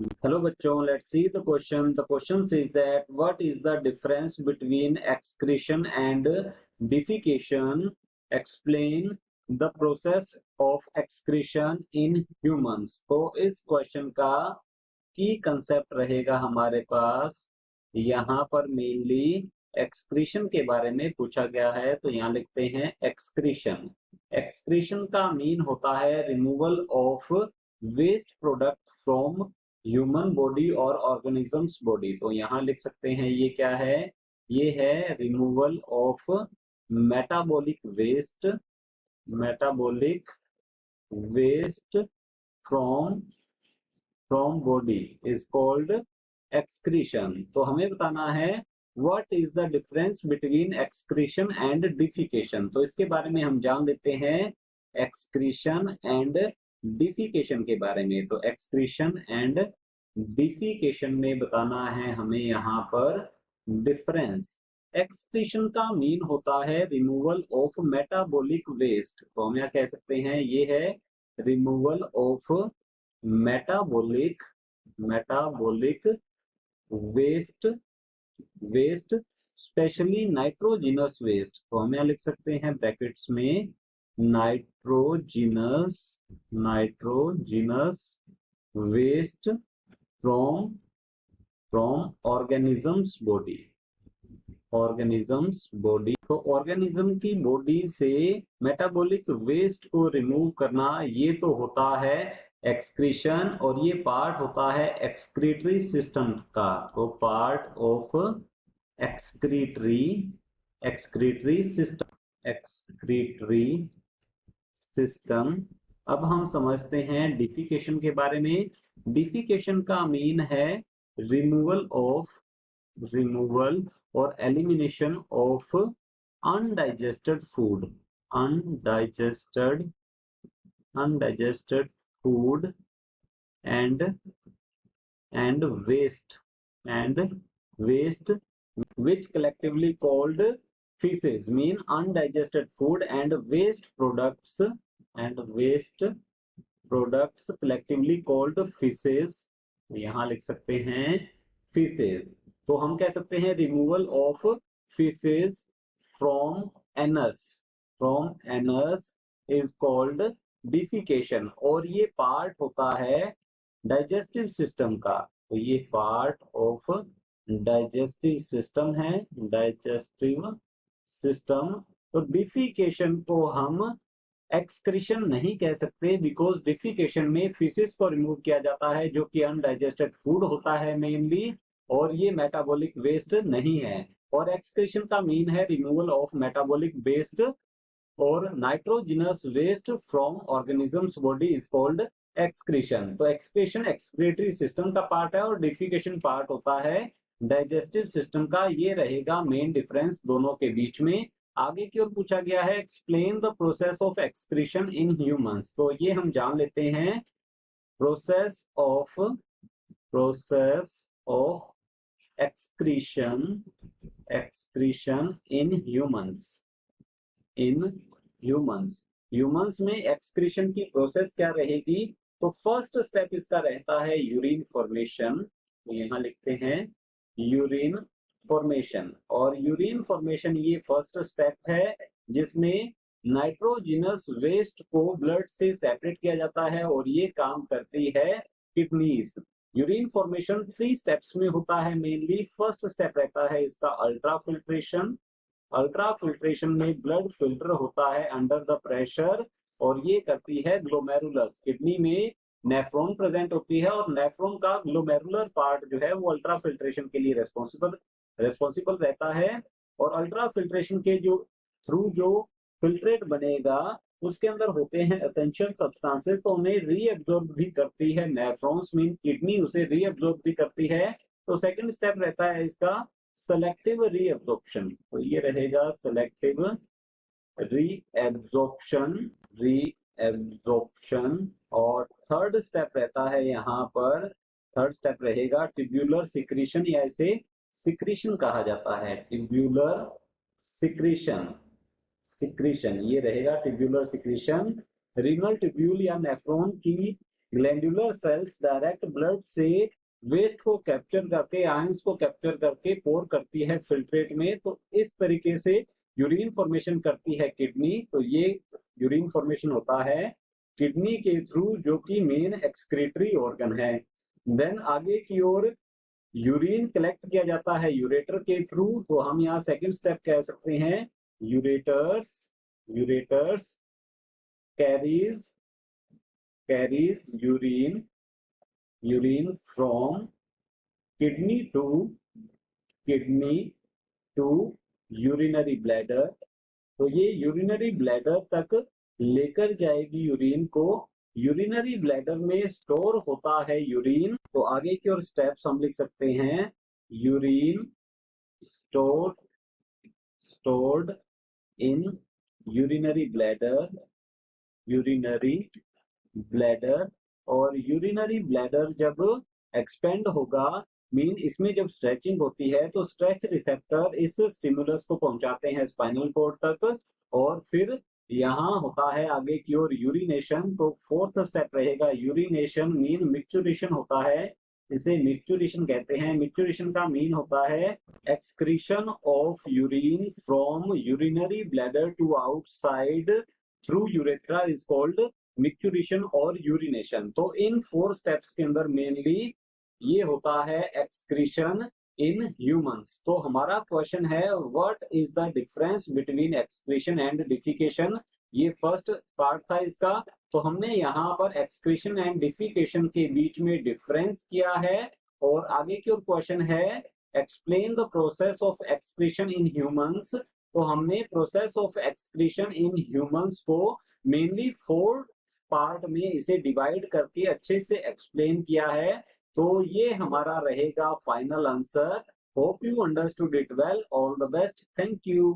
Hello बच्चों, let's see the question. The question says that what is the difference between excretion and defecation? Explain the process of excretion in humans. तो इस question का की concept रहेगा हमारे पास यहाँ पर मेनली एक्सक्रीशन के बारे में पूछा गया है। तो यहाँ लिखते हैं एक्सक्रीशन। एक्सक्रीशन का मीन होता है removal of waste product from human body और ऑर्गेनिजम्स बॉडी। तो यहाँ लिख सकते हैं ये क्या है, ये है removal of metabolic waste, metabolic waste from from body is called excretion. तो हमें बताना है what is the difference between excretion and defecation. तो इसके बारे में हम जान लेते हैं एक्सक्रीशन एंड डिफिकेशन के बारे में। तो एक्सक्रीशन एंड डिफिकेशन में बताना है हमें यहाँ पर डिफरेंस। एक्सक्रीशन का मीन होता है रिमूवल ऑफ मेटाबॉलिक वेस्ट। तो हम यहाँ कह सकते हैं ये है removal of metabolic waste, waste specially nitrogenous waste. तो हम यहाँ लिख सकते हैं ब्रैकेट्स में nitrogenous waste from organisms body, organisms body. तो ऑर्गेनिज्म की बॉडी से मेटाबॉलिक वेस्ट को रिमूव करना ये तो होता है एक्सक्रीशन, और ये पार्ट होता है एक्सक्रीटरी सिस्टम का। तो पार्ट ऑफ एक्सक्रीटरी सिस्टम। अब हम समझते हैं डिफिकेशन के बारे में। डिफिकेशन का मीन है रिमूवल और elimination of undigested food, undigested food and waste which collectively called feces, mean undigested food and waste products collectively called feces। यहाँ लिख सकते हैं feces। तो हम कह सकते हैं removal of feces from anus is called defecation, और ये पार्ट होता है डाइजेस्टिव सिस्टम का। तो ये पार्ट ऑफ डाइजेस्टिव सिस्टम है, डाइजेस्टिव सिस्टम। तो डिफिकेशन को हम एक्सक्रीशन नहीं कह सकते, बिकॉज डिफिकेशन में फिशेस को रिमूव किया जाता है जो कि अनडाइजेस्टेड फूड होता है मेनली, और ये मेटाबॉलिक वेस्ट नहीं है। और एक्सक्रीशन का मीन है रिमूवल ऑफ मेटाबॉलिक वेस्ट और nitrogenous waste from organisms body is called excretion. तो एक्सक्रीशन एक्सक्रीटरी सिस्टम का पार्ट है और डिफिकेशन पार्ट होता है डाइजेस्टिव सिस्टम का। ये रहेगा मेन डिफरेंस दोनों के बीच में। आगे की ओर पूछा गया है explain the process of excretion in humans. तो ये हम जान लेते हैं process of excretion in humans में एक्सक्रीशन की प्रोसेस क्या रहेगी। तो फर्स्ट स्टेप इसका रहता है यूरिन फॉर्मेशन। तो यहाँ लिखते हैं यूरिन फॉर्मेशन, और यूरिन फॉर्मेशन ये फर्स्ट स्टेप है जिसमें नाइट्रोजिनस वेस्ट को ब्लड से सेपरेट किया जाता है, और ये काम करती है किडनीज। यूरिन फॉर्मेशन 3 स्टेप्स में होता है मेनली। फर्स्ट स्टेप रहता है इसका अल्ट्रा फिल्ट्रेशन। अल्ट्रा फिल्ट्रेशन में ब्लड फिल्टर होता है अंडर द प्रेशर, और ये करती है ग्लोमेरुलस। किडनी में नेफ्रॉन प्रेजेंट होती है, और नेफ्रॉन का ग्लोमेरुलर पार्ट जो है वो अल्ट्रा फिल्ट्रेशन के लिए रेस्पॉन्सिबल रहता है। और अल्ट्रा फिल्ट्रेशन के जो थ्रू जो फिल्ट्रेट बनेगा उसके अंदर होते हैं एसेंशियल सब्सटेंसेस, तो उन्हें रीअब्सॉर्ब भी करती है नेफ्रॉन्स, मीन किडनी उसे रीअब्सॉर्ब भी करती है। तो सेकंड स्टेप रहता है इसका सेलेक्टिव रीअब्सॉर्प्शन। तो ये रहेगा सेलेक्टिव रीअब्सॉर्प्शन। और थर्ड स्टेप रहता है यहाँ पर, थर्ड स्टेप रहेगा ट्यूब्यूलर सिक्रीशन, या इसे सिक्रीशन कहा जाता है, ट्यूब्यूलर सिक्रीशन ये रहेगा ट्यूब्यूलर सिक्रीशन। रीनल ट्यूब्यूल या नेफ्रॉन की ग्लैंडुलर सेल्स डायरेक्ट ब्लड से वेस्ट को कैप्चर करके, आयंस को कैप्चर करके पोर करती है फिल्ट्रेट में। तो इस तरीके से यूरिन फॉर्मेशन करती है किडनी। तो ये यूरिन फॉर्मेशन होता है किडनी के थ्रू, जो कि मेन एक्सक्रीटरी ऑर्गन है। देन आगे की ओर यूरिन कलेक्ट किया जाता है यूरेटर के थ्रू। तो हम यहाँ सेकंड स्टेप कह सकते हैं, ureters ureters carries urine from kidney to urinary bladder। तो ये यूरिनरी ब्लैडर तक लेकर जाएगी यूरिन को। यूरिनरी ब्लैडर में स्टोर होता है यूरिन। तो आगे की ओर स्टेप्स हम लिख सकते हैं, urine stored in urinary bladder. और यूरिनरी ब्लैडर जब एक्सपेंड होगा, मीन इसमें जब स्ट्रेचिंग होती है, तो स्ट्रेच रिसेप्टर इस स्टिमुलस को पहुंचाते हैं स्पाइनल कोर्ड तक, और फिर यहाँ होता है आगे की ओर यूरिनेशन। तो फोर्थ स्टेप रहेगा यूरिनेशन, मीन मिक्चुरेशन होता है, इसे मिक्चुरेशन कहते हैं। मिक्चुरेशन का मीन होता है excretion of urine from urinary bladder to outside through urethra is called micturition और यूरिनेशन। तो इन 4 स्टेप्स के अंदर मेनली ये होता है एक्सक्रीशन इन ह्यूमंस। तो हमारा क्वेश्चन है, what is the difference between excretion and defecation. ये फर्स्ट पार्ट था इसका। तो हमने यहाँ पर एक्सक्रीशन एंड डिफिकेशन के बीच में डिफरेंस किया है। और आगे की ओर क्वेश्चन है, explain the process of excretion in humans. तो हमने process of excretion in humans को मेनली 4 पार्ट में इसे डिवाइड करके अच्छे से एक्सप्लेन किया है। तो ये हमारा रहेगा final answer. Hope you understood it well. All the best. Thank you.